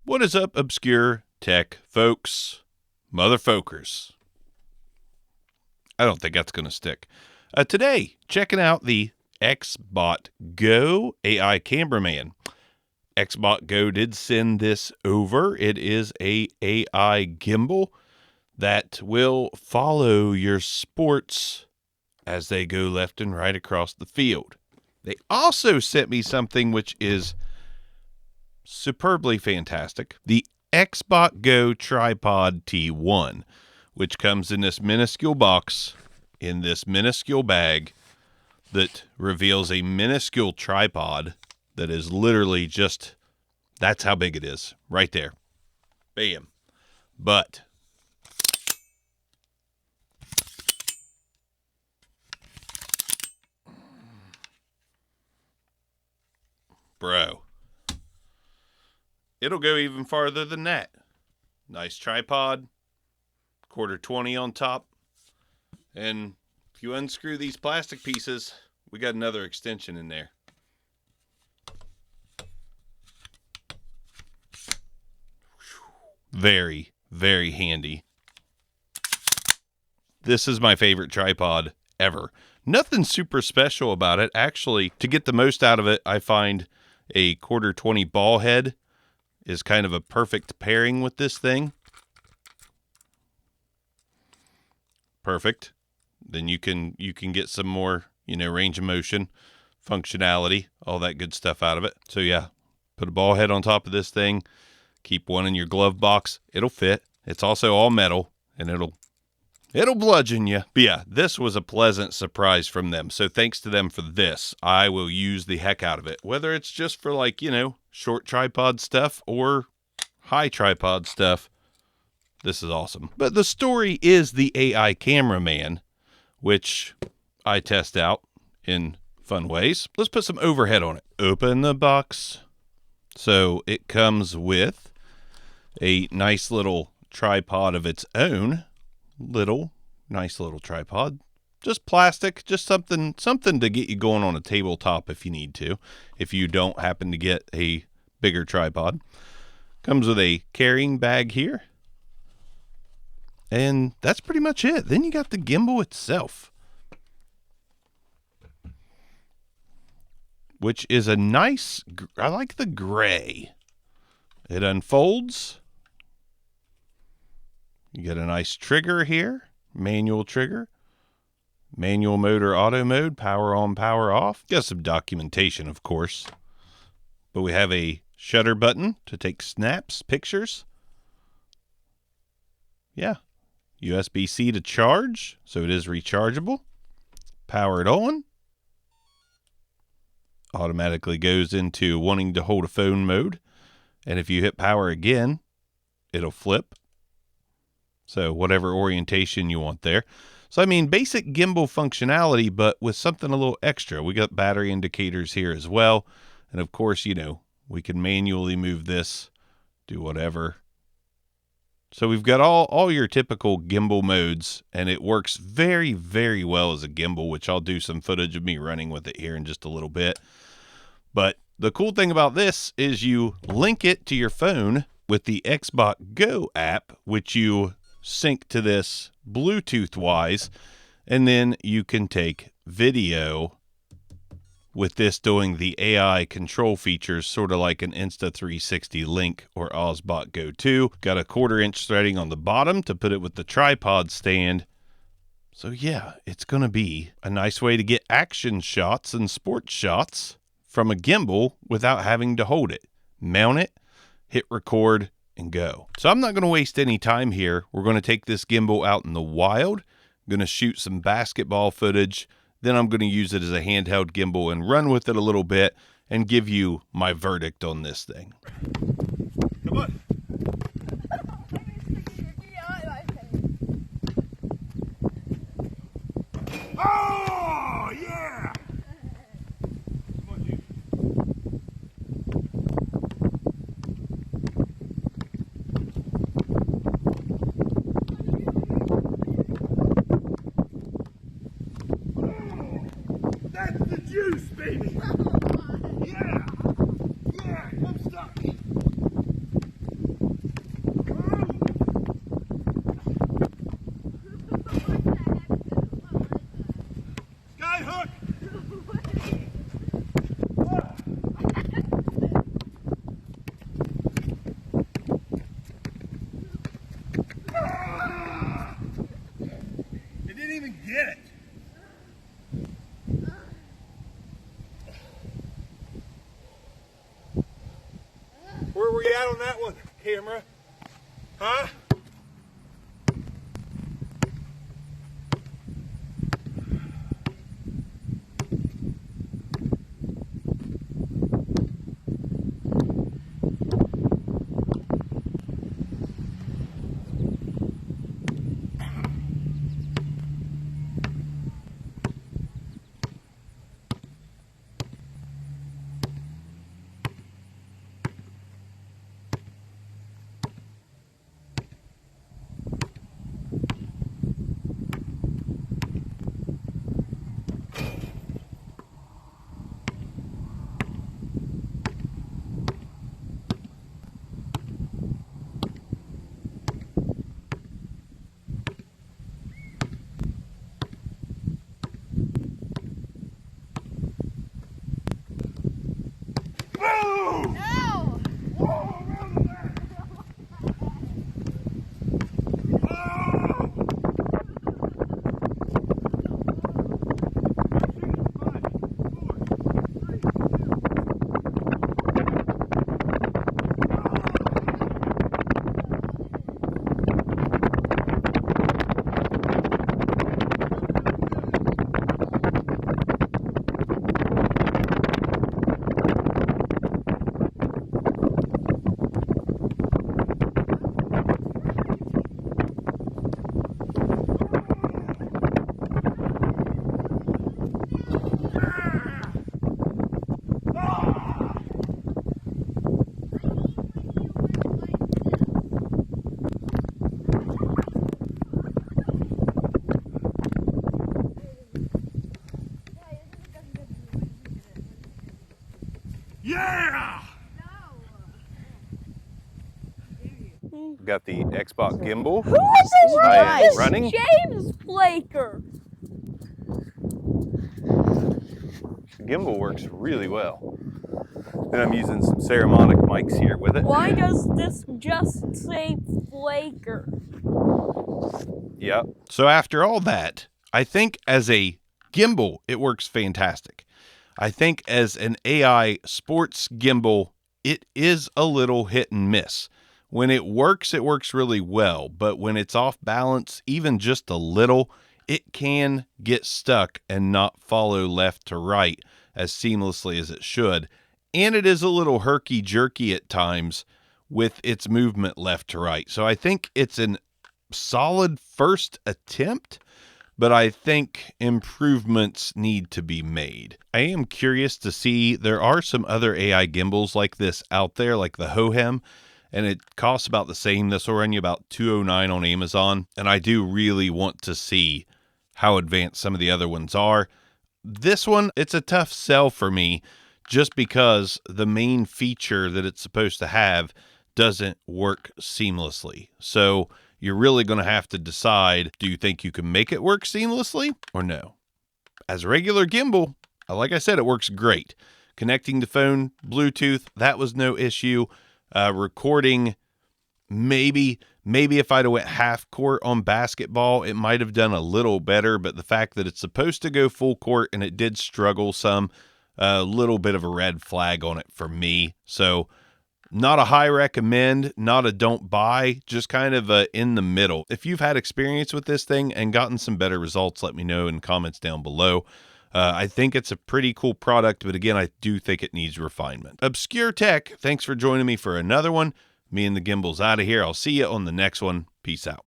What is up, obscure tech folks? Motherfolkers. I don't think that's going to stick. Today, checking out the XbotGo AI Cameraman. XbotGo did send this over. It is a AI gimbal that will follow your sports as they go left and right across the field. They also sent me something which is superbly fantastic. The XbotGo Tripod T1, which comes in this minuscule box, in this minuscule bag, that reveals a minuscule tripod that is literally just, that's how big it is, right there. Bam. But bro, it'll go even farther than that. Nice tripod, 1/4 on top. And if you unscrew these plastic pieces, we got another extension in there. Very, very handy. This is my favorite tripod ever. Nothing super special about it. Actually, to get the most out of it, I find a 1/4 ball head is kind of a perfect pairing with this thing. Perfect. Then you can get some more, range of motion, functionality, all that good stuff out of it. So yeah, put a ball head on top of this thing. Keep one in your glove box. It'll fit. It's also all metal, and it'll bludgeon you. But yeah, this was a pleasant surprise from them. So thanks to them for this. I will use the heck out of it. Whether it's just for short tripod stuff or high tripod stuff. This is awesome. But the story is the AI Cameraman, which I test out in fun ways. Let's put some overhead on it. Open the box. So it comes with a nice little tripod of its own. Nice little tripod. Just plastic, just something to get you going on a tabletop if you need to, if you don't happen to get a bigger tripod. Comes with a carrying bag here. And that's pretty much it. Then you got the gimbal itself, which is a nice, I like the gray. It unfolds. You get a nice trigger here, manual trigger, manual mode or auto mode, power on, power off. Got some documentation, of course, but we have a shutter button to take snaps, pictures. Yeah. USB-C to charge, so it is rechargeable. Power it on. Automatically goes into wanting to hold a phone mode. And if you hit power again, it'll flip. So whatever orientation you want there. So I mean, basic gimbal functionality, but with something a little extra. We got battery indicators here as well. And of course, we can manually move this, do whatever. So we've got all your typical gimbal modes, and it works very, very well as a gimbal, which I'll do some footage of me running with it here in just a little bit. But the cool thing about this is you link it to your phone with the XbotGo app, which you sync to this Bluetooth-wise, and then you can take video with this doing the AI control features, sort of like an Insta360 Link or XbotGo 2. Got a 1/4 threading on the bottom to put it with the tripod stand. So yeah, it's going to be a nice way to get action shots and sports shots from a gimbal without having to hold it. Mount it, hit record, and go. So I'm not going to waste any time here. We're going to take this gimbal out in the wild. I'm going to shoot some basketball footage. Then I'm going to use it as a handheld gimbal and run with it a little bit and give you my verdict on this thing. Come on. Oh, yeah! Come on, Jake. That's the juice, baby! Yeah! Yeah, come stop me! on that one, camera? Huh? Boom! No! Whoa, around the back. Yeah! Got the XbotGo gimbal. Who is this? I am This running. James Flaker. Gimbal works really well. And I'm using some ceramic mics here with it. Why does this just say Flaker? Yep. So after all that, I think as a gimbal, it works fantastic. I think as an AI sports gimbal, it is a little hit and miss. When it works really well. But when it's off balance, even just a little, it can get stuck and not follow left to right as seamlessly as it should. And it is a little herky-jerky at times with its movement left to right. So I think it's an solid first attempt, but I think improvements need to be made. I am curious to see, there are some other AI gimbals like this out there, like the Hohem, and it costs about the same. This will run you about $209 on Amazon, and I do really want to see how advanced some of the other ones are. This one, it's a tough sell for me just because the main feature that it's supposed to have doesn't work seamlessly. So you're really going to have to decide, do you think you can make it work seamlessly or no? As a regular gimbal, like I said, it works great. Connecting the phone, Bluetooth, that was no issue. Recording, maybe if I'd have went half court on basketball, it might have done a little better, but the fact that it's supposed to go full court and it did struggle some, a little bit of a red flag on it for me. So not a high recommend, not a don't buy, just kind of in the middle. If you've had experience with this thing and gotten some better results, let me know in comments down below. I think it's a pretty cool product, but again, I do think it needs refinement. Obscure Tech, thanks for joining me for another one. Me and the gimbal's out of here. I'll see you on the next one. Peace out.